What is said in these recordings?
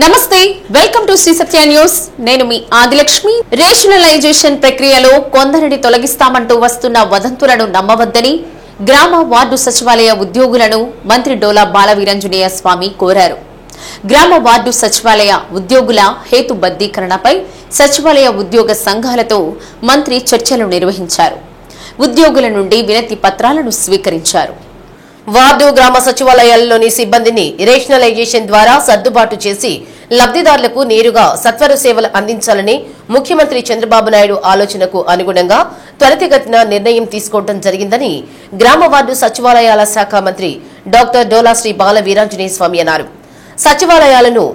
నమస్తే welcome to Shri Satya news నేను మీ ఆదిలక్ష్మి రేషనలైజేషన్ ప్రక్రియలో కొందరిని తొలగిస్తామంటూ వస్తున్న వదంతులను నమ్మవద్దని గ్రామ వార్డు సచివాలయ ఉద్యోగులను మంత్రి డోలా బాలవీరాంజనేయ స్వామి కోరారు. గ్రామ వార్డు సచివాలయ ఉద్యోగుల హేతుబద్ధీకరణపై సచివాలయ ఉద్యోగ సంఘాలతో మంత్రి చర్చలు నిర్వహించారు. ఉద్యోగుల నుండి వినతి పత్రాలను స్వీకరించారు. వార్డు గ్రామ సచివాలయాల్లోని సిబ్బందిని రేషనలైజేషన్ ద్వారా సర్దుబాటు చేసి లబ్దిదారులకు నేరుగా సత్వర సేవలు అందించాలని ముఖ్యమంత్రి చంద్రబాబు నాయుడు ఆలోచనకు అనుగుణంగా త్వరితగతిన నిర్ణయం తీసుకోవడం జరిగిందని గ్రామ వార్డు సచివాలయాల శాఖ మంత్రి డాక్టర్ డోలా శ్రీ బాల వీరాంజనేయ స్వామి అన్నారు. సచివాలయాలను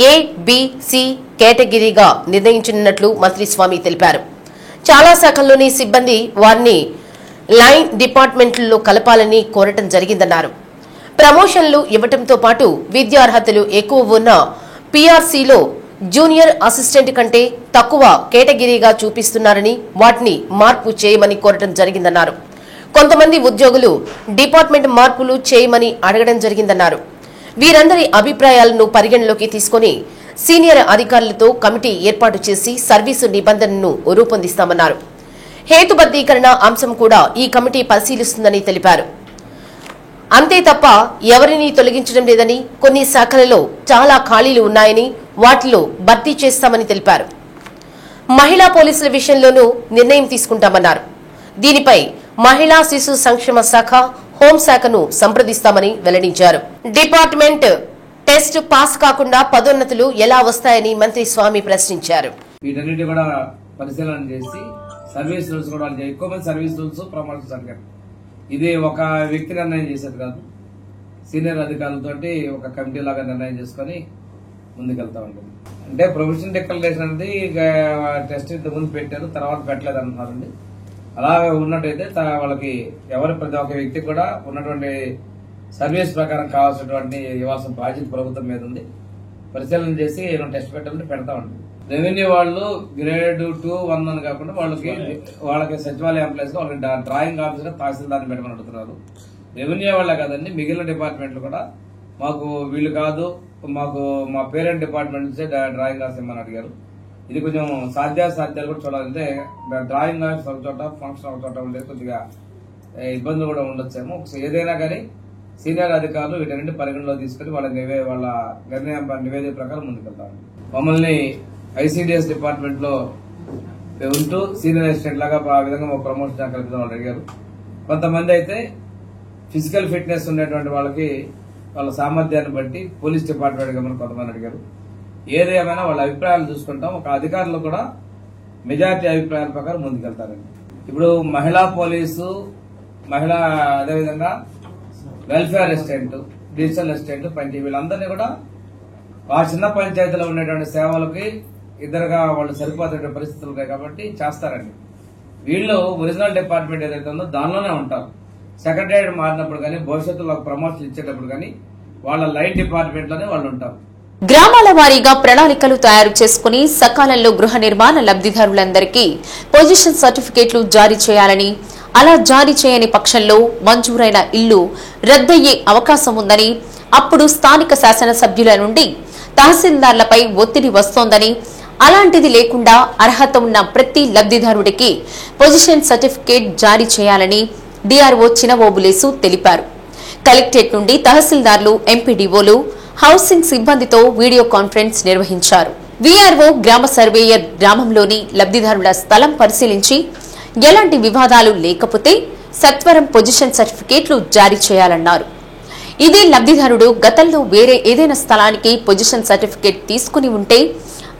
ఏ, బి, సి కేటగిరీగా నిర్ణయించనున్నట్లు మంత్రి స్వామి తెలిపారు. చాలా శాఖల్లోని సిబ్బంది వారిని లైన్ డిపార్ట్మెంట్లలో కలపాలని కోరటం జరిగిందన్నారు. ప్రమోషన్లు ఇవ్వటంతో పాటు విద్యార్హతలు ఎక్కువ ఉన్న పీఆర్సీలో జూనియర్ అసిస్టెంట్ కంటే తక్కువ కేటగిరీగా చూపిస్తున్నారని వాటిని మార్పు చేయమని కోరటం జరిగిందన్నారు. కొంతమంది ఉద్యోగులు డిపార్ట్మెంట్ మార్పులు చేయమని అడగడం జరిగిందన్నారు. వీరందరి అభిప్రాయాలను పరిగణలోకి తీసుకుని సీనియర్ అధికారులతో కమిటీ ఏర్పాటు చేసి సర్వీసు నిబంధనను రూపొందిస్తామన్నారు. హేతుబద్ధీకరణ అంశం కూడా ఈ కమిటీ పరిశీలిస్తుందని తెలిపారు. అంతే తప్ప ఎవరిని తొలగించడం లేదని, కొన్ని శాఖలలో చాలా ఖాళీలు ఉన్నాయని వాటిలో భర్తీ చేస్తామని తెలిపారు. మహిళా పోలీసుల విషయంలోనూ నిర్ణయం తీసుకుంటామన్నారు. దీనిపై మహిళా శిశు సంక్షేమ శాఖ, హోంశాఖను సంప్రదిస్తామని వెల్లడించారు. డిపార్ట్మెంట్ టెస్ట్ పాస్ కాకుండా పదోన్నతులు ఎలా వస్తాయని మంత్రి స్వామి ప్రశ్నించారు. వీటన్నిటి కూడా పరిశీలన చేసి సర్వీస్ రూల్స్ కూడా ఎక్కువ మంది సర్వీస్ రూల్స్ ప్రమోషన్స్ అడిగారు. ఇది ఒక వ్యక్తి నిర్ణయం చేసేది కాదు, సీనియర్ అధికారులతోటి ఒక కమిటీ లాగా నిర్ణయం చేసుకుని ముందుకెళ్తా ఉంటుంది. అంటే ప్రొఫెషన్ డిక్లరేషన్ అనేది టెస్ట్ ఇంతకుముందు పెట్టారు, తర్వాత పెట్టలేదు అంటున్నారండి. అలా ఉన్నట్టయితే వాళ్ళకి ప్రతి ఒక్క వ్యక్తి కూడా ఉన్నటువంటి సర్వీస్ ప్రకారం కావాల్సినటువంటి ఇవ్వాల్సిన బాధ్యత ప్రభుత్వం మీద ఉంది. పరిశీలన చేసి ఏమైనా టెస్ట్ పెట్టాలంటే పెడతా ఉంటుంది. రెవెన్యూ వాళ్ళు గ్రేడ్ 2, 1 అని కాకుండా వాళ్ళకి సచివాలయ ఎంప్లాయీస్ వాళ్ళకి డ్రాయింగ్ ఆఫీసర్, తహసీల్దార్ని పెట్టమని అడుగుతున్నారు. రెవెన్యూ వాళ్ళే కాదండి, మిగిలిన డిపార్ట్మెంట్లు కూడా మాకు వీళ్ళు కాదు, మా పేరెంట్ డిపార్ట్మెంట్ నుంచే డ్రాయింగ్ ఆఫీసర్ ఇమ్మని అడిగారు. ఇది కొంచెం సాధ్యాలు కూడా చూడాలంటే డ్రాయింగ్ ఆఫీస్ ఒక చోట, ఫంక్షన్ ఒక చోట ఉండే కొద్దిగా ఇబ్బందులు కూడా ఉండొచ్చేమో. ఏదైనా కానీ సీనియర్ అధికారులు వీటన్నింటి పరిగణలో తీసుకుని వాళ్ళ నిర్ణయం నివేదిక ప్రకారం ముందుకెళ్తారు. మమ్మల్ని ఐసీడీఎస్ డిపార్ట్మెంట్ లో ఉంటూ సీనియర్ అసిస్టెంట్ లాగా ఆ విధంగా మా ప్రమోషన్ కల్పించడం అడిగారు. కొంతమంది అయితే ఫిజికల్ ఫిట్నెస్ ఉన్నటువంటి వాళ్ళకి వాళ్ళ సామర్థ్యాన్ని బట్టి పోలీస్ డిపార్ట్మెంట్ గా కొంతమంది అడిగారు. ఏదేమైనా వాళ్ళ అభిప్రాయాలు చూసుకుంటాం. ఒక అధికారులు కూడా మెజారిటీ అభిప్రాయాల ప్రకారం ముందుకెళ్తారండి. ఇప్పుడు మహిళా పోలీసు, అదేవిధంగా వెల్ఫేర్ అసిస్టెంట్, డిజిటల్ అసిస్టెంట్, వీళ్ళందరినీ కూడా ఆ చిన్న పంచాయతీలో ఉండేటువంటి సేవలకి ఇద్దరుగా వాళ్ళు సరిపోతే పరిస్థితులు ఉన్నాయి కాబట్టి చేస్తారండి. వీళ్ళు ఒరిజినల్ డిపార్ట్మెంట్ ఏదైతే ఉందో దానిలోనే ఉంటారు. సెక్రటరియట్ మారినప్పుడు కానీ, భవిష్యత్తులో ప్రమోషన్ ఇచ్చేటప్పుడు కానీ వాళ్ళ లైన్ డిపార్ట్మెంట్ లోనే వాళ్ళు ఉంటారు. గ్రామాల వారీగా ప్రణాళికలు తయారు చేసుకుని సకాలంలో గృహ నిర్మాణ లబ్దిదారులందరికీ పొజిషన్ సర్టిఫికేట్లు జారీ చేయాలని, అలా జారీ చేయని పక్షంలో మంజూరైన ఇల్లు రద్దయ్యే అవకాశం ఉందని, అప్పుడు స్థానిక శాసనసభ్యుల నుండి తహసీల్దార్లపై ఒత్తిడి వస్తోందని, అలాంటిది లేకుండా అర్హత ఉన్న ప్రతి లబ్దిదారుడికి పొజిషన్ సర్టిఫికేట్ జారీ చేయాలని డిఆర్ఓ చినవోబులేసు తెలిపారు. కలెక్టరేట్ నుండి తహసీల్దార్లు, ఎంపీడీఓలు, హౌసింగ్ సిబ్బందితో వీడియో కాన్ఫరెన్స్ నిర్వహించారు. వీఆర్ఓ గ్రామ సర్వేయర్ గ్రామంలోని లబ్దిదారుల స్థలం పరిశీలించి ఎలాంటి వివాదాలు లేకపోతే సత్వరం పొజిషన్ సర్టిఫికేట్లు జారీ చేయాలన్నారు. ఇదే లబ్దిదారుడు గతంలో వేరే ఏదైనా స్థలానికి పొజిషన్ సర్టిఫికేట్ తీసుకుని ఉంటే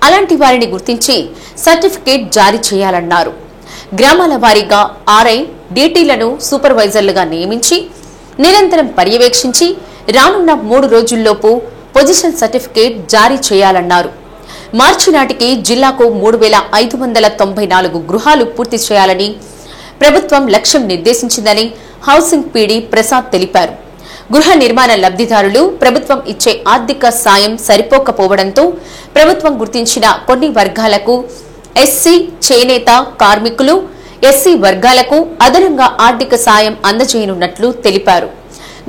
అలాంటి వారిని గుర్తించి సర్టిఫికేట్ జారీ చేయాలన్నారు. గ్రామాల వారీగా ఆర్ఐ, డీటీలను సూపర్వైజర్లుగా నియమించి నిరంతరం పర్యవేక్షించి రానున్న 3 రోజుల్లోపు పొజిషన్ సర్టిఫికేట్ జారీ చేయాలన్నారు. మార్చి నాటికి జిల్లాకు 3594 గృహాలు పూర్తి చేయాలని ప్రభుత్వం లక్ష్యం నిర్దేశించిందని హౌసింగ్ పీడీ ప్రసాద్ తెలిపారు. గృహ నిర్మాణ లబ్దిదారులు ప్రభుత్వం ఇచ్చే ఆర్థిక సాయం సరిపోకపోవడంతో ప్రభుత్వం గుర్తించిన కొన్ని వర్గాలకు ఎస్సీ, చేనేత కార్మికులు, ఎస్సీ వర్గాలకు అదనంగా ఆర్థిక సాయం అందజేయనున్నట్లు తెలిపారు.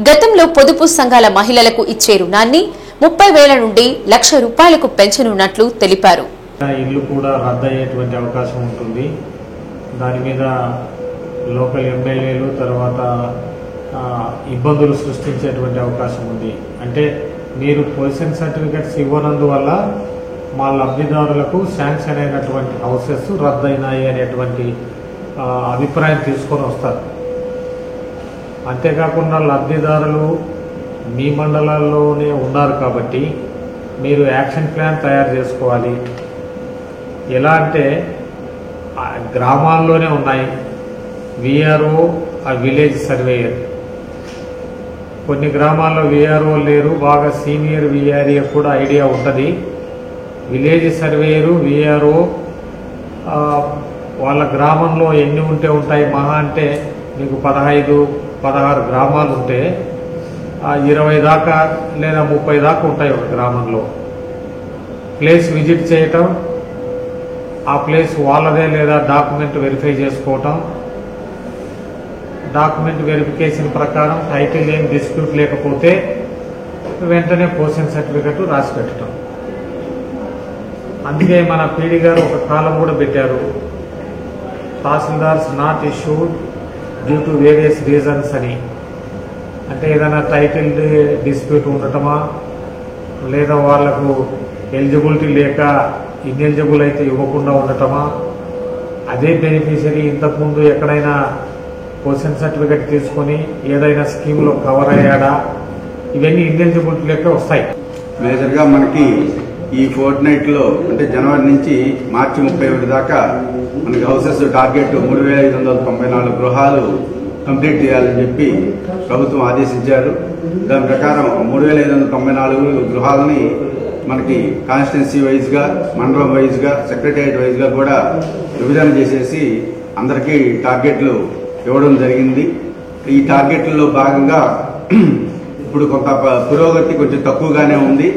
గతంలో పొదుపు సంఘాల మహిళలకు ఇచ్చే రుణాన్ని 30,000 నుండి ₹1,00,000 పెంచనున్నట్లు తెలిపారు. ఇల్లు కూడా రద్దయ్యేటువంటి అవకాశం ఉంటుంది. దాని మీద లోకల్ ఎమ్మెల్యేలు తర్వాత ఇబ్బందులు సృష్టించేటువంటి అవకాశం ఉంది. అంటే మీరు పొజిషన్ సర్టిఫికెట్స్ ఇవ్వనందువల్ల మా లబ్ధిదారులకు శాంక్షన్ అయినటువంటి హౌసెస్ రద్దయినాయి అనేటువంటి అభిప్రాయం తీసుకొని వస్తారు. అంతేకాకుండా లబ్ధిదారులు మీ మండలాల్లోనే ఉన్నారు కాబట్టి మీరు యాక్షన్ ప్లాన్ తయారు చేసుకోవాలి. ఎలా అంటే గ్రామాల్లోనే ఉన్నాయి విఆర్ఓ, ఆ విలేజ్ సర్వేయర్. కొన్ని గ్రామాల్లో విఆర్ఓ లేరు, బాగా సీనియర్ విఆర్ఏ కూడా ఐడియా ఉంటుంది. విలేజ్ సర్వేయరు విఆర్ఓ వాళ్ళ గ్రామంలో ఎన్ని ఉంటే ఉంటాయి, మహా అంటే మీకు 15-16 గ్రామాలు ఉంటే 20 దాకా లేదా 30 దాకా ఉంటాయి ఒక గ్రామంలో. ప్లేస్ విజిట్ చేయటం, ఆ ప్లేస్ వాళ్ళదే లేదా డాక్యుమెంట్ వెరిఫై చేసుకోవటం, డాక్యుమెంట్ వెరిఫికేషన్ ప్రకారం టైటిల్ ఏం డిస్ప్యూట్ లేకపోతే వెంటనే పొజిషన్ సర్టిఫికెట్ రాసి పెట్టడం. అందుకే మన పీడీ గారు ఒక కాలం కూడా పెట్టారు, tahsildars not issued due to various reasons అని. అంటే ఏదైనా టైటిల్ డిస్ప్యూట్ ఉండటమా, లేదా వాళ్లకు ఎలిజిబిలిటీ లేక ఇన్ఎలిజిబుల్ అయితే ఇవ్వకుండా ఉండటమా, అదే బెనిఫిషరీ ఇంతకుముందు ఎక్కడైనా పొజిషన్ సర్టిఫికెట్ తీసుకొని ఏదైనా స్కీమ్లో కవర్ అయ్యాడా, ఇవన్నీ ఇన్ఎలిజిబిలిటీ లెక్క వస్తాయి. మేజర్గా మనకి ఈ ఫోర్ట్ నైట్ లో అంటే జనవరి నుంచి మార్చి 31 దాకా మనకి హౌసెస్ టార్గెట్ 3,594 గృహాలు కంప్లీట్ చేయాలని చెప్పి ప్రభుత్వం ఆదేశించారు. దాని ప్రకారం 3,594 గృహాలని మనకి కాన్స్టిట్యున్సీ వైజ్ గా, మండలం వైజ్ గా, సెక్రటేరియట్ వైజ్ గా కూడా విభజన చేసేసి అందరికీ టార్గెట్లు ఇవ్వడం జరిగింది. ఈ టార్గెట్లలో భాగంగా ఇప్పుడు కొంత పురోగతి కొంచెం తక్కువగానే ఉంది.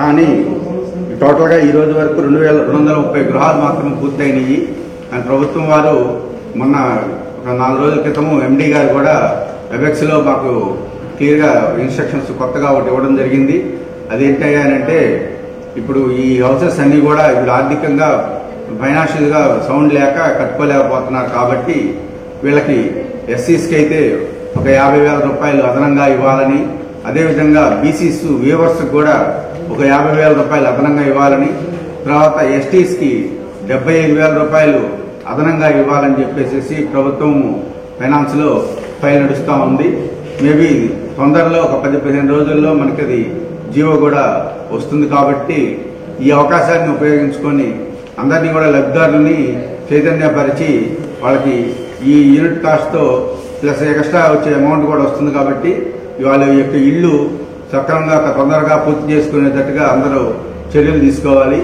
కానీ టోటల్గా ఈ రోజు వరకు 2,230 గృహాలు మాత్రమే పూర్తయినాయి. కానీ ప్రభుత్వం వారు మొన్న ఒక 4 రోజుల క్రితము ఎండీ గారు కూడా వెబెక్స్ లో మాకు క్లియర్ గా ఇన్స్ట్రక్షన్స్ కొత్తగా ఒకటి ఇవ్వడం జరిగింది. అదేంటంటే ఇప్పుడు ఈ హౌసెస్ అన్ని కూడా ఇప్పుడు ఆర్థికంగా ఫైనాన్షియల్ గా సౌండ్ లేక కట్టుకోలేకపోతున్నారు. కాబట్టి వీళ్ళకి ఎస్సీస్కి అయితే ఒక 50,000 రూపాయలు అదనంగా ఇవ్వాలని, అదేవిధంగా బీసీస్ వేవర్స్ కూడా ఒక 50,000 రూపాయలు అదనంగా ఇవ్వాలని, తర్వాత ఎస్టీస్కి 75,000 రూపాయలు అదనంగా ఇవ్వాలని చెప్పేసి ప్రభుత్వం ఫైనాన్స్ లో ఫైల్ నడుస్తూ ఉంది. మేబీ తొందరలో ఒక 10-15 రోజుల్లో మనకి అది జీవో కూడా వస్తుంది. కాబట్టి ఈ అవకాశాన్ని ఉపయోగించుకొని అందరినీ కూడా లబ్ధిదారులని చైతన్యపరిచి వాళ్ళకి ఈ యూనిట్ కాస్ట్ తో ప్లస్ ఎక్స్ట్రా వచ్చే అమౌంట్ కూడా వస్తుంది. కాబట్టి వాళ్ళ యొక్క ఇల్లు సక్రమంగా తొందరగా పూర్తి చేసుకునేటట్టుగా అందరూ చర్యలు తీసుకోవాలి.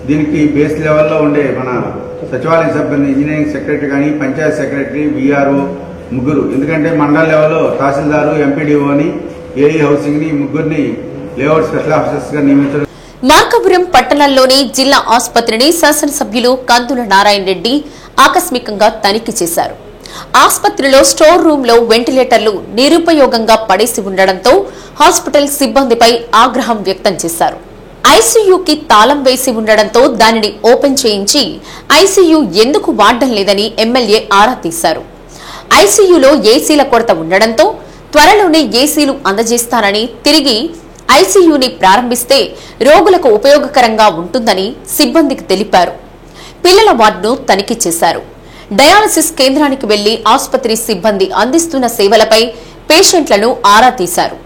దీనికి బేస్ లెవెల్లో ఉండే మన సచివాలయ సిబ్బంది, ఇంజనీరింగ్ సెక్రటరీ కానీ, పంచాయత్ సెక్రటరీ, విఆర్ఓ ముగ్గురు, ఎందుకంటే మండల లెవెల్లో తహసీల్దారు, ఎంపీడీఓ అని, ఏఈ హౌసింగ్ ని ముగ్గురిని లేఅవుట్ స్పెషల్ ఆఫీసర్స్ గా నియమించడం. మార్కాపురం పట్టణంలోని జిల్లా ఆసుపత్రిని శాసనసభ్యులు కందుల నారాయణ రెడ్డి ఆకస్మికంగా తనిఖీ చేశారు. ఆసుపత్రిలో స్టోర్ రూమ్ లో వెంటిలేటర్లు నిరుపయోగంగా పడేసి ఉండడంతో హాస్పిటల్ సిబ్బందిపై ఆగ్రహం వ్యక్తం చేశారు. ఐసీయూకి తాళం వేసి ఉండడంతో దానిని ఓపెన్ చేయించి ఐసీయూ ఎందుకు వాడడం లేదని ఎమ్మెల్యే ఆరా తీశారు. ఐసీయూలో ఏసీల కొరత ఉండడంతో త్వరలోనే ఏసీలు అందజేస్తానని, తిరిగి ఐసీయూని ప్రారంభిస్తే రోగులకు ఉపయోగకరంగా ఉంటుందని సిబ్బందికి తెలిపారు. పిల్లల వార్డును తనిఖీ చేశారు. డయాలసిస్ కేంద్రానికి వెళ్లి ఆసుపత్రి సిబ్బంది అందిస్తున్న సేవలపై పేషెంట్లను ఆరా తీశారు.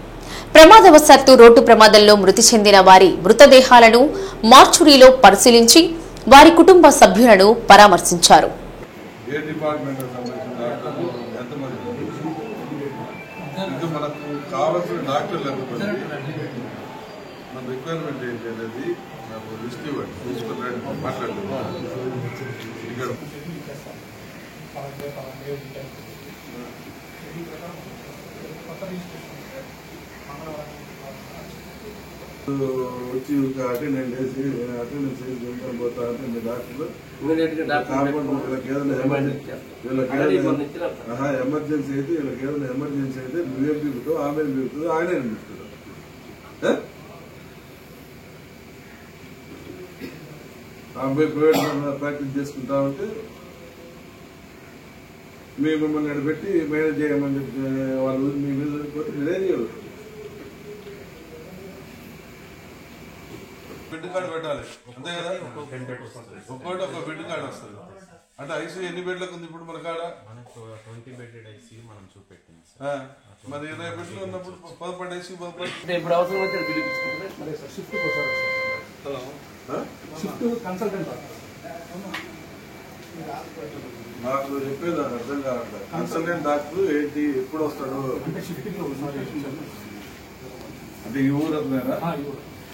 ప్రమాదవశాత్తు రోడ్డు ప్రమాదంలో మృతి చెందిన వారి మృతదేహాలను మార్చురీలో పరిశీలించి వారి కుటుంబ సభ్యులను పరామర్శించారు. వచ్చి అటెండెంట్ వేసి అటెండెన్స్ వేసి వెళ్తాను పోతా అంటే డాక్టర్లు ఎమర్జెన్సీ అయితే వీళ్ళకి ఏదైనా ఎమర్జెన్సీ అయితే నువ్వేం పీకుతావు, ఆమె పీకుతుంది, ఆయన పీకుతుంది. అబ్బాయి ప్రైవేట్ ప్రాక్టీస్ చేసుకుంటా ఉంటే మిమ్మల్ని పెట్టి మేనేజ్ చేయమని చెప్పి వాళ్ళు మీ మీద మీరేం చేయరు. బెడ్ కార్డు పెట్టాలి అంతే కదా, ఒక్కోటి ఒక బెడ్ కార్డు వస్తుంది. అంటే ఐసీయూ ఎన్ని బెడ్లకు ఉంది ఇప్పుడు మన కాడ? 20 బెడెడ్ ఐసీయూ మనం చూపెట్టింది. మరి 20 బెడ్లు ఉన్నప్పుడు 11 ఐసీయూ ఇప్పుడు అవసరం వచ్చి షిఫ్ట్ కన్సల్టెంట్ నాకు చెప్పేది నాకు అర్థం కావట్లేదు. కన్సల్టెంట్ డాక్టర్ ఏంటి, ఎప్పుడు వస్తాడు? అంటే షిఫ్టింగ్ అంటే ఈ ఊరు అతనేనా?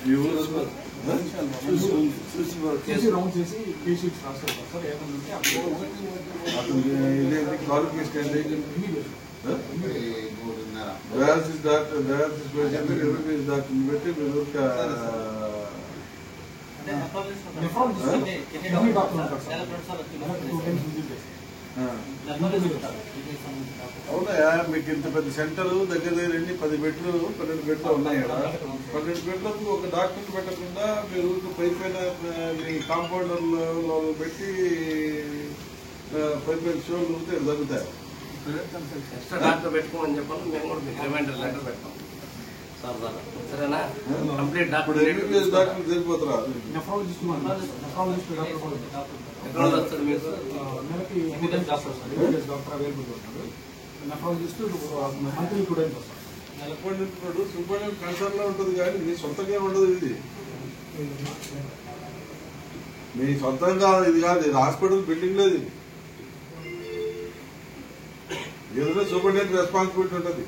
ఈ ఊరు రౌండ్ చేసి పేషెంట్స్ రాస్తారు సార్. అతను ఇదేంటి క్వాలిఫికేషన్ ఏంటి? Dialysis doctor, dialysis patient, MBBS doctor పెట్టి మీరు అవునా? మీకు ఇంత పెద్ద సెంటర్ దగ్గర దగ్గర 10 బెడ్లు 12 బెడ్లు ఉన్నాయి కదా. 12 బెడ్లకు ఒక డాక్టర్ పెట్టకుండా మీరు పైపైన మీ కాంపౌండర్లో పెట్టి పైపైన షోలు ఉంటే జరుగుతాయి. డాక్టర్ పెట్టుకోమని చెప్పాలి. మేము కూడా మీకు రిమైండర్ లెటర్ పెడతాం సరేనా? కంప్లీట్ ఇప్పుడు ఎంబీబీఎస్ డాక్టర్ సరిపోతారా? నెఫ్రాలజిస్ట్ ఎక్కడ వస్తారు మీకు? నెలకి MBBS doctor sir, MBBS doctor available ఉంటారు. నెఫ్రాలజిస్ట్ మంత్లీ 2 టైమ్స్ వస్తారు. సూపరింటెండెంట్ సూపరింటెండెంట్ కన్సర్న్ లో ఉంటుంది కానీ మీ సొంతంగా ఉండదు. ఇది మీ సొంతంగా ఇది కాదు. ఇది హాస్పిటల్ బిల్డింగ్ లేదు. ఏదైనా సూపరింటెండెంట్ రెస్పాన్సిబిలిటీ ఉంటుంది.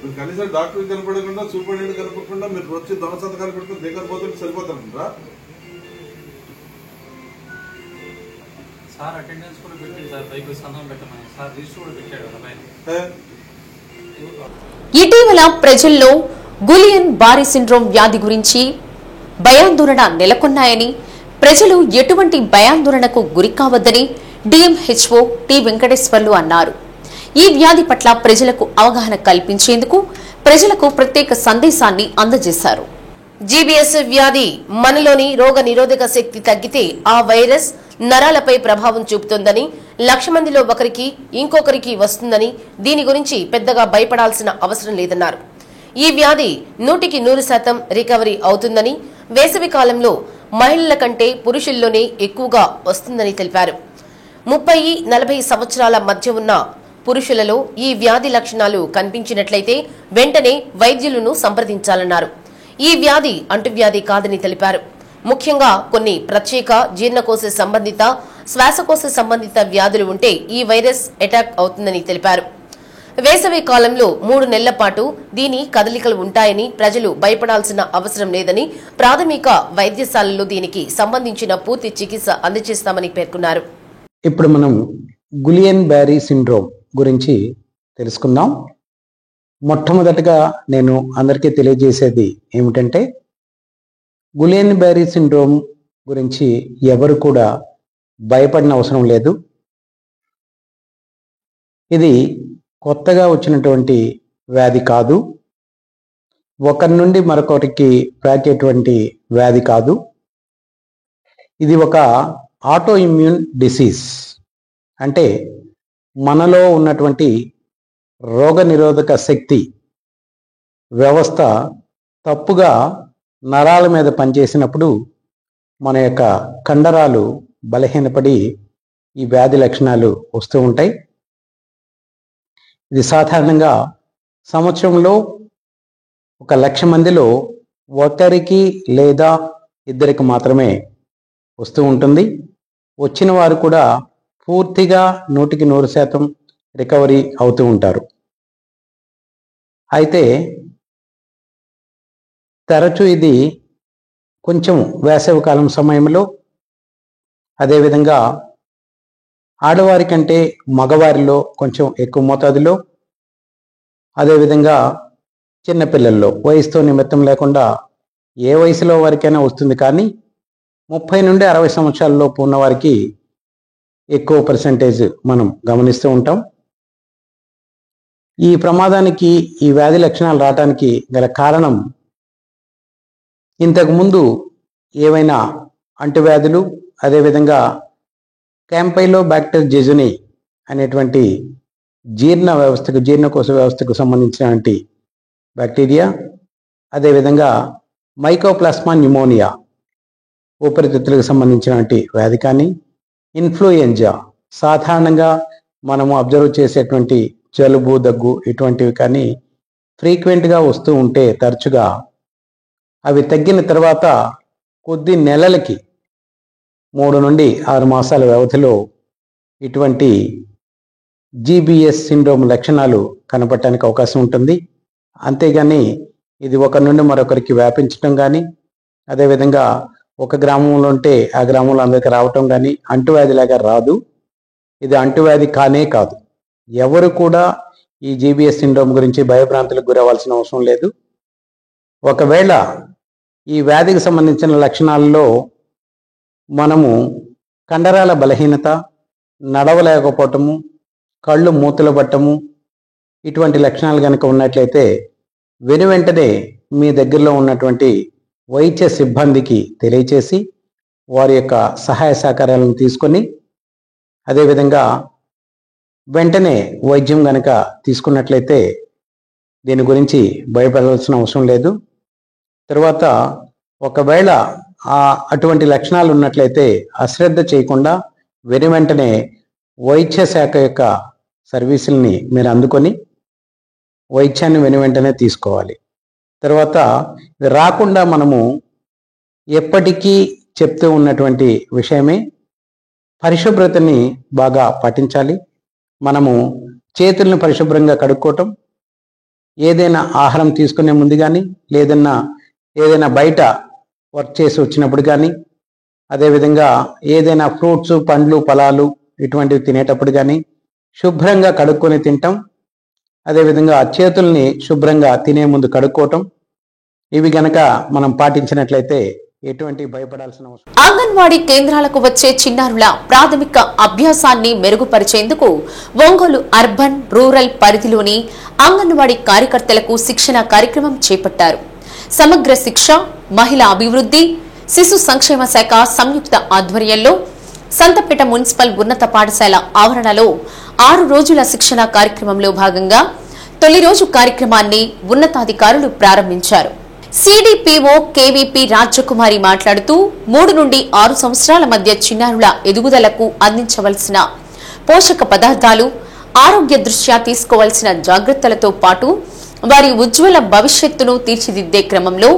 మీరు కనీసం డాక్టర్ కనపడకుండా సూపరింటెండెంట్ కనపడకుండా మీరు వచ్చి దొంగ సంతకాలు పెట్టుకుని దగ్గర పోతుంటే సరిపోతారంటారా? సార్ అటెండెన్స్ కూడా పెట్టాడు సార్, పైకి సంతకం పెట్టమని సార్ రిజిస్టర్ కూడా పెట్టాడు కదా పైన. ఇటీవల ప్రజల్లో గులియన్ బారీ సిండ్రోమ్ వ్యాధి గురించి భయాందోళన నెలకొన్నాయని, ప్రజలు ఎటువంటి భయాందోళనకు గురికావద్దని డిఎంహెచ్ఓ టి వెంకటేశ్వర్లు అన్నారు. ఈ వ్యాధి పట్ల ప్రజలకు అవగాహన కల్పించేందుకు ప్రజలకు ప్రత్యేక సందేశాన్ని అందజేశారు. జీబీఎస్ వ్యాధి మనలోని రోగ నిరోధక శక్తి తగ్గితే ఆ వైరస్ నరాలపై ప్రభావం చూపుతుందని, 1,00,000 మందిలో ఒకరికి ఇంకొకరికి వస్తుందని, దీని గురించి పెద్దగా భయపడాల్సిన అవసరం లేదన్నారు. ఈ వ్యాధి 100% రికవరీ అవుతుందని, వేసవి కాలంలో మహిళల కంటే పురుషుల్లోనే ఎక్కువగా వస్తుందని తెలిపారు. 30-40 సంవత్సరాల మధ్య ఉన్న పురుషులలో ఈ వ్యాధి లక్షణాలు కనిపించినట్లయితే వెంటనే వైద్యులను సంప్రదించాలన్నారు. ఈ వ్యాధి అంటువ్యాధి కాదని తెలిపారు. ముఖ్యంగా కొన్ని ప్రత్యేక జీర్ణకోశ సంబంధిత, శ్వాసకోశ సంబంధిత వ్యాధులు ఉంటే ఈ వైరస్ అటాక్ అవుతుందని తెలిపారు. వేసవి కాలంలో 3 నెలల పాటు దీని కదలికలు ఉంటాయని, ప్రజలు భయపడాల్సిన అవసరం లేదని, ప్రాథమిక వైద్యశాలల్లో దీనికి సంబంధించిన పూర్తి చికిత్స అందజేస్తామని పేర్కొన్నారు. ఇప్పుడు మనం గులియన్ బ్యారీ సిండ్రోమ్ గురించి తెలుసుకుందాం. మొట్టమొదటగా నేను అందరికీ తెలియజేసేది ఏమిటంటే, గులియన్ బ్యారీ సిండ్రోమ్ గురించి ఎవరు కూడా భయపడిన అవసరం లేదు. ఇది కొత్తగా వచ్చినటువంటి వ్యాధి కాదు. ఒకరి నుండి మరొకరికి ప్రాకేటువంటి వ్యాధి కాదు. ఇది ఒక ఆటో ఇమ్యూన్ డిసీజ్. అంటే మనలో ఉన్నటువంటి రోగ నిరోధక శక్తి వ్యవస్థ తప్పుగా నరాల మీద పనిచేసినప్పుడు మన యొక్క కండరాలు బలహీనపడి ఈ వ్యాధి లక్షణాలు వస్తూ ఉంటాయి. ఇది సాధారణంగా సంవత్సరంలో 1,00,000 మందిలో ఒకరికి లేదా ఇద్దరికి మాత్రమే వస్తూ ఉంటుంది. వచ్చిన వారు కూడా పూర్తిగా 100% రికవరీ అవుతూ ఉంటారు. అయితే తరచూ ఇది కొంచెం వేసవికాలం సమయంలో, అదేవిధంగా ఆడవారి కంటే మగవారిలో కొంచెం ఎక్కువ మోతాదులో, అదేవిధంగా చిన్నపిల్లల్లో వయసుతో నిమిత్తం లేకుండా ఏ వయసులో వారికైనా వస్తుంది. కానీ 30 నుండి 60 సంవత్సరాలలోపు ఉన్న వారికి ఎక్కువ పర్సెంటేజ్ మనం గమనిస్తూ ఉంటాం. ఈ ప్రమాదానికి, ఈ వ్యాధి లక్షణాలు రావడానికి గల కారణం, ఇంతకుముందు ఏవైనా అంటువ్యాధులు, అదేవిధంగా క్యాంపైలోబాక్టర్ జెజుని అనేటువంటి జీర్ణకోశ వ్యవస్థకు సంబంధించినటువంటి బ్యాక్టీరియా, అదేవిధంగా మైకోప్లాస్మా న్యూమోనియా ఊపిరితిత్తులకు సంబంధించినటువంటి వ్యాధి కానీ, ఇన్ఫ్లుయెంజా సాధారణంగా మనము అబ్జర్వ్ చేసేటువంటి జలుబు, దగ్గు ఇటువంటివి కానీ ఫ్రీక్వెంట్గా వస్తూ ఉంటే తరచుగా అవి తగ్గిన తర్వాత కొద్ది నెలలకి 3 నుండి 6 మాసాల వ్యవధిలో ఇటువంటి జీబీఎస్ సిండ్రోమ్ లక్షణాలు కనపడటానికి అవకాశం ఉంటుంది. అంతేగాని ఇది ఒకరి నుండి మరొకరికి వ్యాపించడం కానీ, అదేవిధంగా ఒక గ్రామంలో ఉంటే ఆ గ్రామంలో అందరికి రావటం కానీ అంటువ్యాధిలాగా రాదు. ఇది అంటువ్యాధి కానే కాదు. ఎవరు కూడా ఈ జీబీఎస్ సిండ్రోమ్ గురించి భయభ్రాంతులకు గురవ్వాల్సిన అవసరం లేదు. ఒకవేళ ఈ వ్యాధికి సంబంధించిన లక్షణాల్లో మనము కండరాల బలహీనత, నడవలేకపోవటము, కళ్ళు మూతలు పట్టము ఇటువంటి లక్షణాలు కనుక ఉన్నట్లయితే వెనువెంటనే మీ దగ్గరలో ఉన్నటువంటి వైద్య సిబ్బందికి తెలియచేసి వారి యొక్క సహాయ సహకారాలను తీసుకొని, అదేవిధంగా వెంటనే వైద్యం కనుక తీసుకున్నట్లయితే దీని గురించి భయపడాల్సిన అవసరం లేదు. తర్వాత ఒకవేళ అటువంటి లక్షణాలు ఉన్నట్లయితే అశ్రద్ధ చేయకుండా వెనువెంటనే వైద్య శాఖ యొక్క సర్వీసుల్ని మీరు అందుకొని వైద్యాన్ని వెనువెంటనే తీసుకోవాలి. తర్వాత రాకుండా మనము ఎప్పటికీ చెప్తూ ఉన్నటువంటి విషయమే పరిశుభ్రతని బాగా పాటించాలి. మనము చేతులను పరిశుభ్రంగా కడుక్కోవటం, ఏదైనా ఆహారం తీసుకునే ముందు కానీ, ఏదైనా బయట వర్క్ చేసి వచ్చినప్పుడు కానీ, అదేవిధంగా ఏదైనా ఫ్రూట్స్, పండ్లు, ఫలాలు ఇటువంటివి తినేటప్పుడు కానీ శుభ్రంగా కడుక్కొని తింటాం. అదేవిధంగా చేతుల్ని శుభ్రంగా తినే ముందు కడుక్కోవటం, ఇవి గనక మనం పాటించినట్లయితే ఎటువంటి భయపడాల్సిన అవసరం. అంగన్వాడీ కేంద్రాలకు వచ్చే చిన్నారుల ప్రాథమిక అభ్యాసాన్ని మెరుగుపరిచేందుకు ఒంగోలు అర్బన్ రూరల్ పరిధిలోని అంగన్వాడీ కార్యకర్తలకు శిక్షణ కార్యక్రమం చేపట్టారు. సమగ్ర శిక్ష, మహిళా అభివృద్ధి, శిశు సంక్షేమ శాఖ సంయుక్త ఆధ్వర్యంలో సంతపేట మున్సిపల్ ఉన్నత పాఠశాల ఆవరణలో 6 రోజుల శిక్షణ కార్యక్రమంలో భాగంగా తొలి రోజు కార్యక్రమాన్ని ఉన్నతాధికారులు ప్రారంభించారు. సిడిపిఓ కేవీపీ రాజ్యకుమారి మాట్లాడుతూ 3 నుండి 6 సంవత్సరాల మధ్య చిన్నారుల ఎదుగుదలకు అందించవలసిన పోషక పదార్థాలు, ఆరోగ్య దృష్ట్యా తీసుకోవాల్సిన జాగ్రత్తలతో పాటు వారి ఉజ్వల భవిష్యత్తును తీర్చిదిద్దే క్రమంలో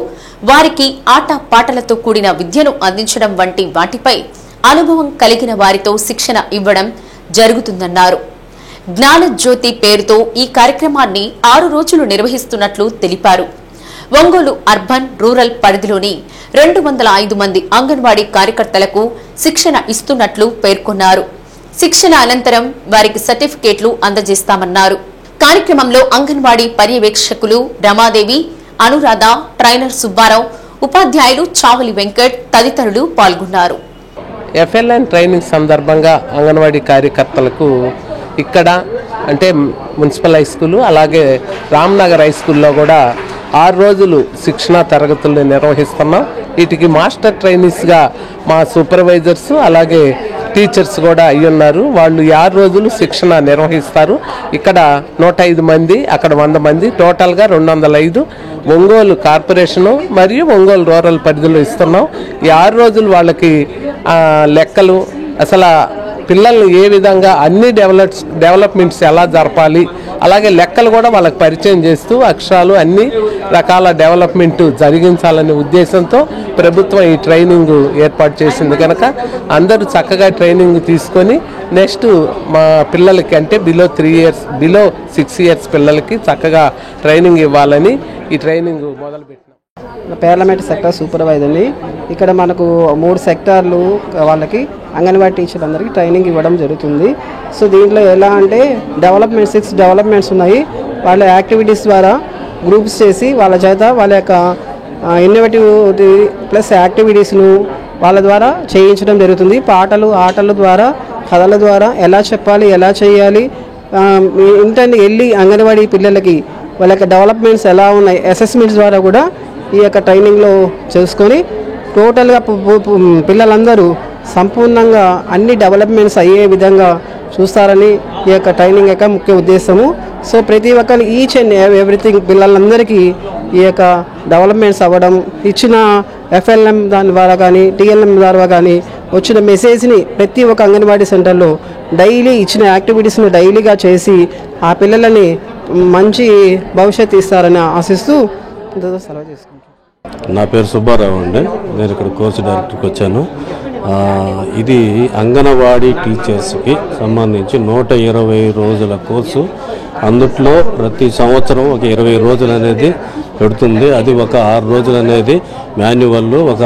వారికి ఆట పాటలతో కూడిన విద్యను అందించడం వంటి వాటిపై అనుభవం కలిగిన వారితో శిక్షణ ఇవ్వడం జరుగుతుందన్నారు. జ్ఞానజ్యోతి పేరుతో ఈ కార్యక్రమాన్ని 6 రోజులు నిర్వహిస్తున్నట్లు తెలిపారు. ఒంగోలు అర్బన్ రూరల్ పరిధిలోని 205 మంది అంగన్వాడీ కార్యకర్తలకు శిక్షణ ఇస్తున్నట్లు పేర్కొన్నారు. శిక్షణ అనంతరం వారికి సర్టిఫికేట్లు అందజేస్తామన్నారు. కార్యక్రమంలో అంగన్వాడీ పర్యవేక్షకులు రమాదేవి, అనురాధ, ట్రైనర్ సుబ్బారావు, ఉపాధ్యాయులు చావలి వెంకట్ తదితరులు పాల్గొన్నారు. ఎఫ్ఎల్ఎన్ ట్రైనింగ్ సందర్భంగా అంగన్వాడీ కార్యకర్తలకు ఇక్కడ అంటే మున్సిపల్ హై స్కూలు, అలాగే రామ్నగర్ హై స్కూల్లో కూడా 6 రోజులు శిక్షణా తరగతులు నిర్వహిస్తున్నాం. వీటికి మాస్టర్ ట్రైనీస్గా మా సూపర్వైజర్స్ అలాగే టీచర్స్ కూడా అయ్యున్నారు. వాళ్ళు 6 రోజులు శిక్షణ నిర్వహిస్తారు. ఇక్కడ 105 మంది, అక్కడ 100 మంది, టోటల్గా 205 ఒంగోలు కార్పొరేషను మరియు ఒంగోలు రూరల్ పరిధిలో ఇస్తున్నాం. ఈ 6 రోజులు వాళ్ళకి లెక్కలు, అసలు పిల్లల్ని ఏ విధంగా అన్ని డెవలప్మెంట్స్ ఎలా జరపాలి, అలాగే లెక్కలు కూడా వాళ్ళకి పరిచయం చేస్తూ అక్షరాలు అన్ని రకాల డెవలప్మెంట్ జరిగించాలనే ఉద్దేశంతో ప్రభుత్వం ఈ ట్రైనింగ్ ఏర్పాటు చేసింది. కనుక అందరూ చక్కగా ట్రైనింగ్ తీసుకొని నెక్స్ట్ మా పిల్లలకి అంటే బిలో 6 ఇయర్స్ పిల్లలకి చక్కగా ట్రైనింగ్ ఇవ్వాలని ఈ ట్రైనింగ్ మొదలుపెట్టినాం. పార్లమెంట్ సెక్టర్ సూపర్వైజర్ని ఇక్కడ మనకు 3 సెక్టార్లు వాళ్ళకి అంగన్వాడీ టీచర్ అందరికీ ట్రైనింగ్ ఇవ్వడం జరుగుతుంది. సో దీంట్లో ఎలా అంటే 6 డెవలప్మెంట్స్ ఉన్నాయి. వాళ్ళ యాక్టివిటీస్ ద్వారా గ్రూప్స్ చేసి వాళ్ళ చేత వాళ్ళ యొక్క ఇన్నోవేటివ్ ప్లస్ యాక్టివిటీస్ను వాళ్ళ ద్వారా చేయించడం జరుగుతుంది. పాటలు, ఆటల ద్వారా, కథల ద్వారా ఎలా చెప్పాలి, ఎలా చేయాలి, ఇంటర్ని వెళ్ళి అంగన్వాడీ పిల్లలకి వాళ్ళ యొక్క డెవలప్మెంట్స్ ఎలా ఉన్నాయి అసెస్మెంట్స్ ద్వారా కూడా ఈ యొక్క ట్రైనింగ్లో చేసుకొని టోటల్గా పిల్లలందరూ సంపూర్ణంగా అన్ని డెవలప్మెంట్స్ అయ్యే విధంగా చూస్తారని ఈ యొక్క ట్రైనింగ్ యొక్క ముఖ్య ఉద్దేశము. సో ప్రతి ఒక్కరు ఈచ్ అండ్ ఎవ్రీథింగ్ పిల్లలందరికీ ఈ యొక్క డెవలప్మెంట్స్ అవ్వడం, ఇచ్చిన FLM దాని ద్వారా కానీ TLM ద్వారా కానీ వచ్చిన మెసేజ్ని ప్రతి ఒక్క అంగన్వాడీ సెంటర్లో డైలీ ఇచ్చిన యాక్టివిటీస్ని డైలీగా చేసి ఆ పిల్లలని మంచి భవిష్యత్తు ఇస్తారని ఆశిస్తూ సెలవు చేసుకుంటాను. నా పేరు సుబ్బారావు అండి. నేను ఇక్కడ కోర్సు డైరెక్టర్కి వచ్చాను. ఇది అంగన్వాడీ టీచర్స్కి సంబంధించి 120 రోజుల కోర్సు. అందుట్లో ప్రతి సంవత్సరం ఒక 20 రోజులు అనేది పెడుతుంది. అది ఒక 6 రోజులు అనేది మాన్యువల్, ఒక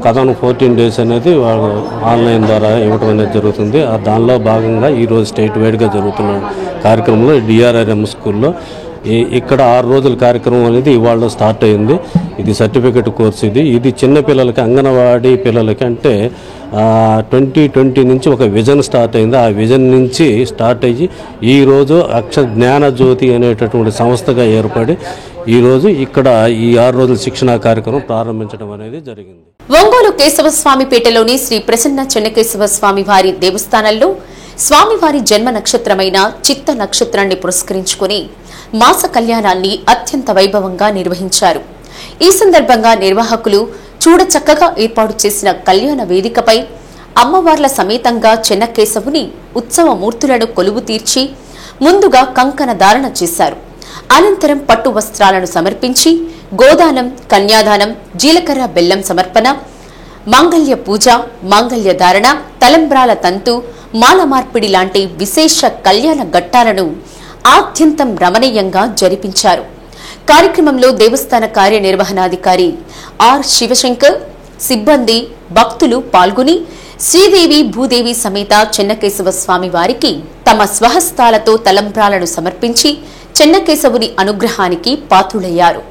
కథను 14 డేస్ అనేది వాళ్ళు ఆన్లైన్ ద్వారా ఇవ్వటం అనేది జరుగుతుంది. దానిలో భాగంగా ఈరోజు స్టేట్ వైడ్గా జరుగుతున్న కార్యక్రమంలో DRRM స్కూల్లో ఇక్కడ 6 రోజుల కార్యక్రమం అనేది ఇవాళ స్టార్ట్ అయింది. ఇది సర్టిఫికెట్ కోర్స్. ఇది చిన్న పిల్లలకి, అంగన్వాడీ పిల్లలకి అంటే 2020 నుంచి ఒక విజన్ స్టార్ట్ అయింది. ఆ విజన్ నుంచి స్టార్ట్ అయ్యి ఈరోజు జ్ఞానజ్యోతి అనేటటువంటి సంస్థగా ఏర్పడి ఈరోజు ఇక్కడ ఈ 6 రోజుల శిక్షణా కార్యక్రమం ప్రారంభించడం అనేది జరిగింది. ఒంగోలు కేశవస్వామిపేటలోని శ్రీ ప్రసన్న చెన్నకేశవ స్వామి వారి దేవస్థానంలో స్వామివారి జన్మ నక్షత్రమైన చిత్త నక్షత్రాన్ని పురస్కరించుకుని మాస కళ్యాణాన్ని అత్యంత వైభవంగా నిర్వహించారు. ఈ సందర్భంగా నిర్వాహకులు చూడచక్కగా ఏర్పాటు చేసిన కళ్యాణ వేదికపై అమ్మవార్ల సమేతంగా చెన్నకేశవుని ఉత్సవ మూర్తులను కొలువు తీర్చి ముందుగా కంకణ ధారణ చేశారు. అనంతరం పట్టు వస్త్రాలను సమర్పించి గోదానం, కన్యాదానం, జీలకర్ర బెల్లం సమర్పణ, మాంగళ్య పూజ, మాంగళ్య ధారణ, తలంబ్రాల తంతు, మాల మార్పిడి లాంటి విశేష కళ్యాణ ఘట్టాలను ఆద్యంతం రమణీయంగా జరిపించారు. కార్యక్రమంలో దేవస్థాన కార్యనిర్వహణాధికారి ఆర్ శివశంకర్, సిబ్బంది, భక్తులు పాల్గొని శ్రీదేవి భూదేవి సమేత చెన్నకేశవ స్వామి వారికి తమ స్వహస్తాలతో తలంబ్రాలను సమర్పించి చెన్నకేశవుని అనుగ్రహానికి పాత్రులయ్యారు.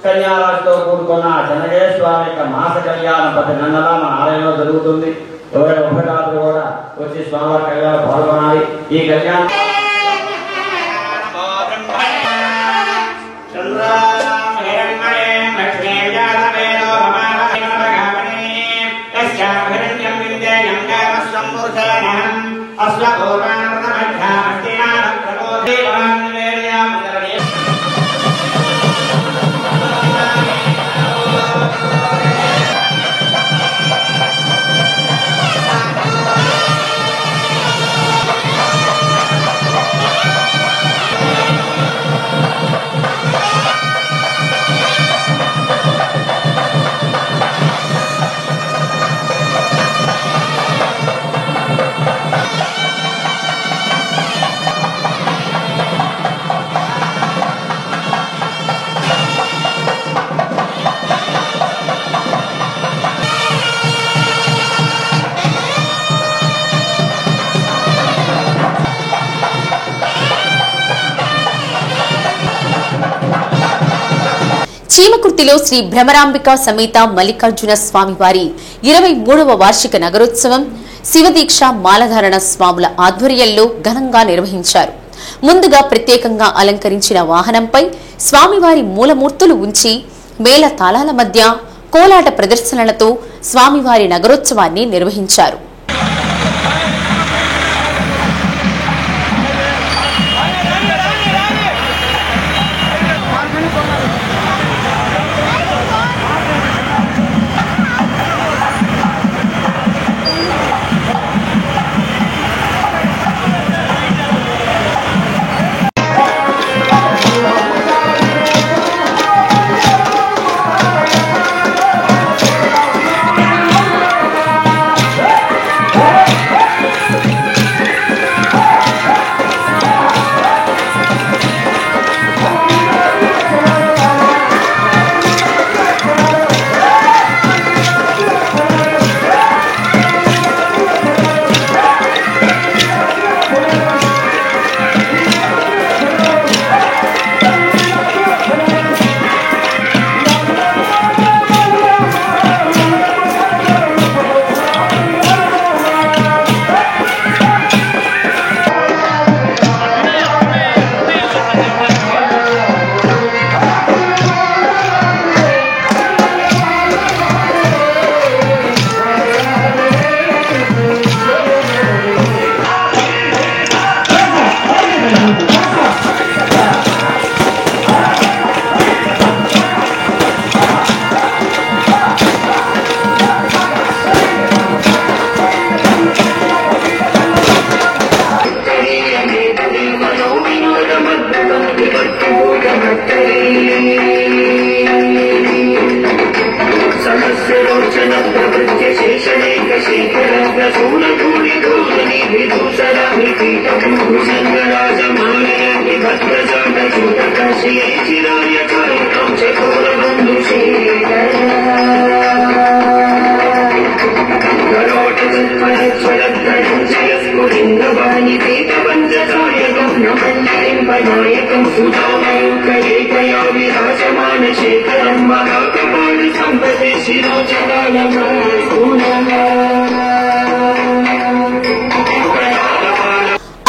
కళ్యాణాలతో కూడుకున్న చెన్నకేశవ స్వామి యొక్క మాస కళ్యాణం ప్రతి నెలలో మన ఆలయంలో జరుగుతుంది. 21 కూడా వచ్చి స్వామివారి కళ్యాణం పాల్గొనాలి. ఈ కళ్యాణం చీమకుర్తిలో శ్రీ భ్రమరాంబిక సమేత మల్లికార్జున స్వామివారి 23వ వార్షిక నగరోత్సవం శివదీక్ష మాలధారణ స్వాముల ఆధ్వర్యంలో ఘనంగా నిర్వహించారు. ముందుగా ప్రత్యేకంగా అలంకరించిన వాహనంపై స్వామివారి మూలమూర్తులు ఉంచి మేళ తాళాల మధ్య కోలాట ప్రదర్శనలతో స్వామివారి నగరోత్సవాన్ని నిర్వహించారు.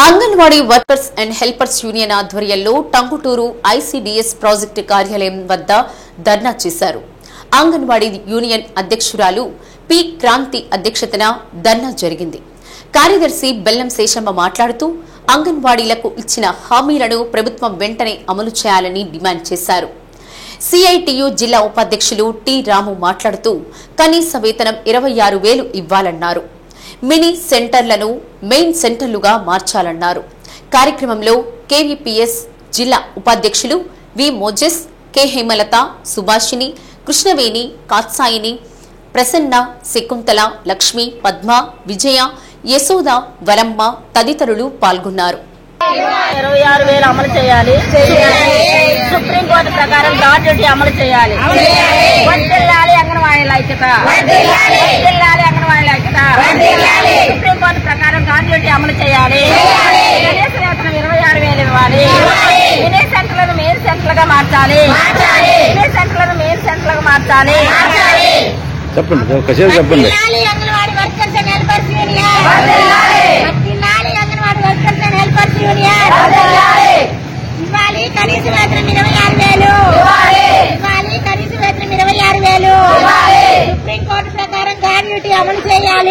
Anganwadi workers and helpers union ఆధ్వర్యంలో టంగుటూరు ఐసీడీఎస్ ప్రాజెక్టు కార్యాలయం వద్ద ధర్నా చేశారు. అంగన్వాడీ యూనియన్ అధ్యక్షురాలు పి క్రాంతి అధ్యక్షతన ధర్నా జరిగింది. కార్యదర్శి బెల్లం శేషమ్మ మాట్లాడుతూ అంగన్వాడీలకు ఇచ్చిన హామీలను ప్రభుత్వం వెంటనే అమలు చేయాలని డిమాండ్ చేశారు. సిఐటియు జిల్లా ఉపాధ్యక్షులు టి రాము మాట్లాడుతూ కనీస వేతనం 26,000 ఇవ్వాలన్నారు. Mini సెంటర్లను main సెంటర్లుగా మార్చాలన్నారు. కార్యక్రమంలో కేవీపీఎస్ జిల్లా ఉపాధ్యక్షులు వి మోజెస్, కె హేమలత, సుభాషిని, కృష్ణవేణి, కాత్సాయిని, ప్రసన్న, శకుంతల, లక్ష్మి, పద్మ, విజయ, యశోద, వరమ్మ తదితరులు పాల్గొన్నారు. 26,000 అమలు చేయాలి. సుప్రీంకోర్టు ప్రకారం గ్రాట్యుటీ అమలు చేయాలి. వర్ధిల్లాలి అంగన్వాడీల ఐక్యత. సుప్రీంకోర్టు ప్రకారం గ్రాట్యుటీ అమలు చేయాలి. కనీస వేతనం 26,000 ఇవ్వాలి. మినీ సెంటర్లను మెయిన్ సెంటర్లుగా మార్చాలి. చెప్పండి, ఒకసారి చెప్పండి. Anganwadi workers and helpers union ఇవ్వాలి. కనీస వేతనం 26,000 సుప్రీంకోర్టు ప్రకారం గ్రాట్యుటీ అమలు చేయాలి.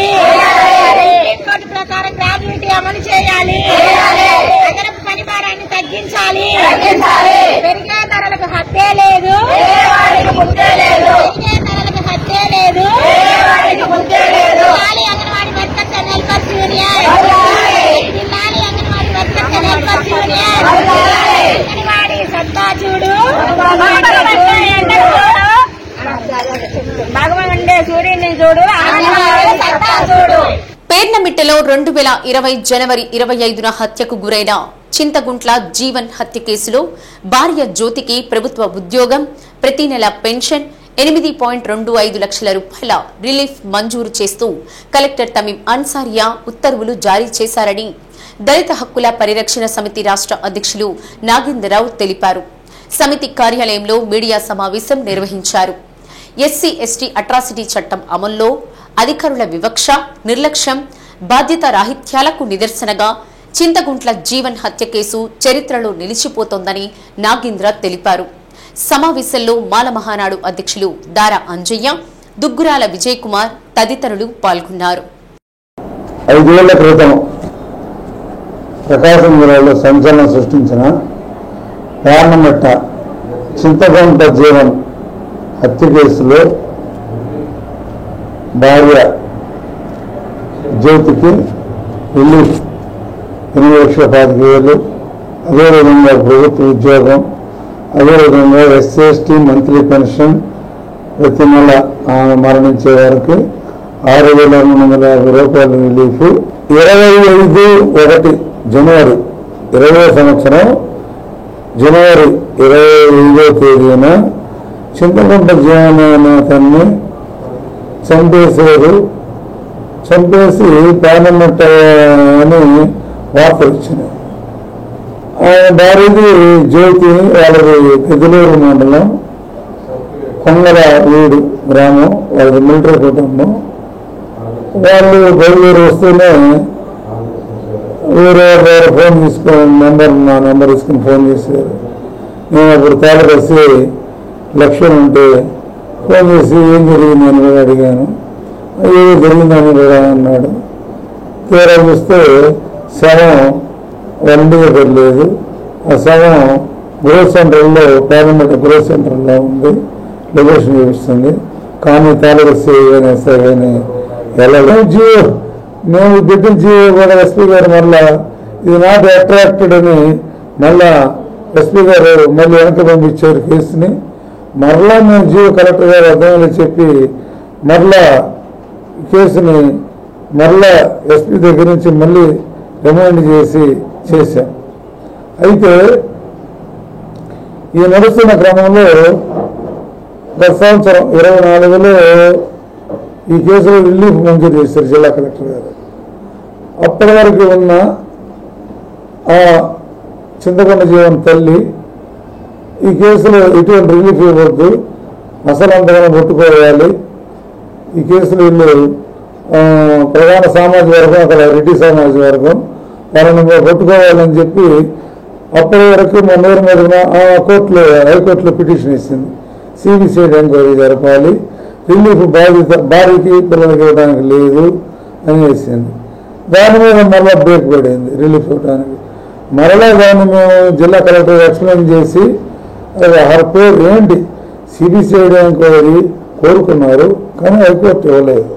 అదనపు పని భారాన్ని తగ్గించాలి. పెరిగే ధరలకు హత్యే లేదు. Anganwadi workers and helpers union anganwadi సత్తా చూడు. భగవంతుడే సూర్యుడిని చూడు. సత్తా చూడు. పేర్నమిట్టలో 2020 జనవరి 25న హత్యకు గురైన చింతగుంట్ల జీవన్ హత్య కేసులో భార్య జ్యోతికి ప్రభుత్వ ఉద్యోగం, ప్రతి నెల పెన్షన్, 8.25 లక్షల రూపాయల రిలీఫ్ మంజూరు చేస్తూ కలెక్టర్ తమీం అన్సారియా ఉత్తర్వులు జారీ చేశారని దళిత హక్కుల పరిరక్షణ సమితి రాష్ట్ర అధ్యక్షులు నాగేంద్రరావు తెలిపారు. సమితి కార్యాలయంలో మీడియా సమావేశం నిర్వహించారు. ఎస్సీ ఎస్టీ అట్రాసిటీ చట్టం అమల్లో అధికారుల వివక్ష, నిర్లక్ష్యం, బాధ్యత రాహిత్యాలకు నిదర్శనగా చింతగుంట్ల జీవన్ హత్య కేసు చరిత్రలో నిలిచిపోతోందని నాగేంద్ర తెలిపారు. సమావేశంలో మాల మహానాడు అధ్యక్షులు దారా అంజయ్య, దుగ్గురాల విజయ్ కుమార్ తదితరులు పాల్గొన్నారు. 5 ఏళ్ల క్రితం ప్రకాశం జిల్లాలో సంచలనం సృష్టించిన పార్లమెంట చింతగుంట్ల జీవన్ హత్య కేసులో భార్య జ్యోతికి రిలీఫ్ 8,25,000, అదేవిధంగా ప్రభుత్వ ఉద్యోగం, అదేవిధంగా ఎస్సీ మంత్లీ పెన్షన్ ప్రతి నెల మరణించే వరకు 6,250 రూపాయల రిలీఫ్. 25/1 జనవరి 20వ సంవత్సరం జనవరి 25వ తేదీన చింతగుంట్ల జీవన నేతన్ని చంపేశారు. చంపేసి పార్లమెంట్ అని వార్తలు వచ్చినాయి. ఆయన భార్యది జ్యోతి, వాళ్ళది పెద్దలూరు మండలం కొంగల వీడు గ్రామం, వాళ్ళది మిలిటరీ కుటుంబం. వాళ్ళు బయలుదేరి వస్తూనే వేరే ఫోన్ తీసుకొని నా నెంబర్ తీసుకుని ఫోన్ చేశారు. నేను అప్పుడు తాళరేసి లక్ష్యం ఉంటే ఫోన్ చేసి ఏం జరిగింది అని కూడా అడిగాను. ఏదో జరిగిందని కూడా అన్నాడు. తీరా చూస్తే శవం వండిగా పెట్టలేదు. ఆ శవం గ్రోత్ సెంటర్లో, పార్లమెంట్ గ్రోత్ సెంటర్లో ఉంది, లొకేషన్ చూపిస్తుంది. కానీ తాళరేసి కానీ వెళ్ళడం జియో మేము దగ్గర జియో కూడా ఎస్పీ గారు మళ్ళా ఇది నాట్ అట్రాక్టెడ్ అని మళ్ళా ఎస్పీ గారు మళ్ళీ వెనక పంపించారు కేసుని. మరలా మేము జియో కలెక్టర్ గారు అర్థమని చెప్పి మరలా కేసుని మరలా ఎస్పీ దగ్గర నుంచి మళ్ళీ రిమైండ్ చేశాం. అయితే ఈ నడుస్తున్న క్రమంలో గత సంవత్సరం 24లో ఈ కేసులో రిలీఫ్ మంజూరు చేశారు జిల్లా కలెక్టర్ గారు. అప్పటి వరకు ఉన్న ఆ చింతగుంట్ల జీవన్ తల్లి ఈ కేసులో ఎటువంటి రిలీఫ్ ఇవ్వద్దు, అసలు అంతగానో కొట్టుకోవాలి, ఈ కేసులో వీళ్ళు ప్రధాన సామాజిక వర్గం, అక్కడ రెడ్డి సామాజిక వర్గం, వాళ్ళని కొట్టుకోవాలని చెప్పి అప్పటి వరకు మన నోరు మీద కోర్టులో హైకోర్టులో పిటిషన్ ఇచ్చింది. సిబిసిఐడి ఎంక్వైరీ జరపాలి, రిలీఫ్ భార్యకి పిల్లలకి ఇవ్వడానికి లేదు అని వేసింది. దాని మీద మరలా బ్రేక్ పడింది రిలీఫ్ ఇవ్వడానికి. మరలా దాన్ని మేము జిల్లా కలెక్టర్ ఎక్స్ప్లెయిన్ చేసి హర్ పేరు ఏంటి సిబిసిఐడి ఎంక్వైరీ కోరుకున్నారు, కానీ హైకోర్టు ఇవ్వలేదు.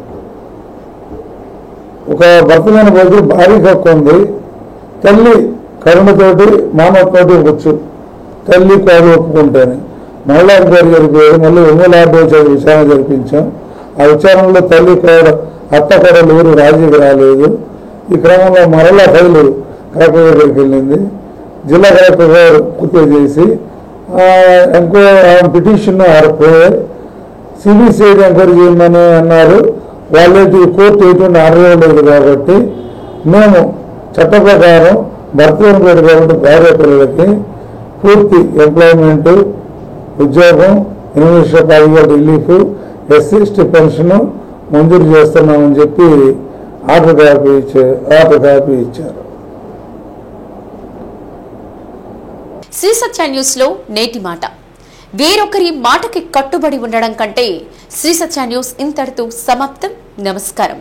ఒక భర్తమైన బదులు భార్యకి హక్కు ఉంది, తల్లి కరుణతోటి మానవతోటి ఇవ్వచ్చు, తల్లి కాదు ఒప్పుకుంటేనే. మళ్ళా ఎంక్వైరీ జరిపేది, మళ్ళీ ఒంగోలు విచారణ జరిపించాం. ఆ విచారణలో తల్లి కూడా అత్త కూడా ఎవరు రాజీకి రాలేదు. ఈ క్రమంలో మరలా ఫైలు కలెక్టర్ దగ్గరికి వెళ్ళింది. జిల్లా కలెక్టర్ గారు పూర్తి చేసి పిటిషన్ ఆరిపోయారు. సిబిసిఐడి ఎంక్వైరీ చేయమని అన్నారు. వాళ్ళకి కోర్టు ఎటువంటి ఆర్డర్ లేదు కాబట్టి మేము చట్ట ప్రకారం భర్త ఎంక్వైరీ కాబట్టి భార్య పిల్లలకి పూర్తి ఎంప్లాయ్మెంట్, ఉద్యోగం, 8,25,000 రిలీఫ్, ఎస్సీ ఎస్టీ పెన్షన్ మంజూరు చేస్తున్నామని చెప్పి ఆర్డర్ కాపీ ఇచ్చారు. శ్రీ సత్య న్యూస్ లో నేటి మాట. వేరొకరి మాటకి కట్టుబడి ఉండడం కంటే శ్రీ సత్య న్యూస్ ఇంతటితో సమాప్తం. నమస్కారం.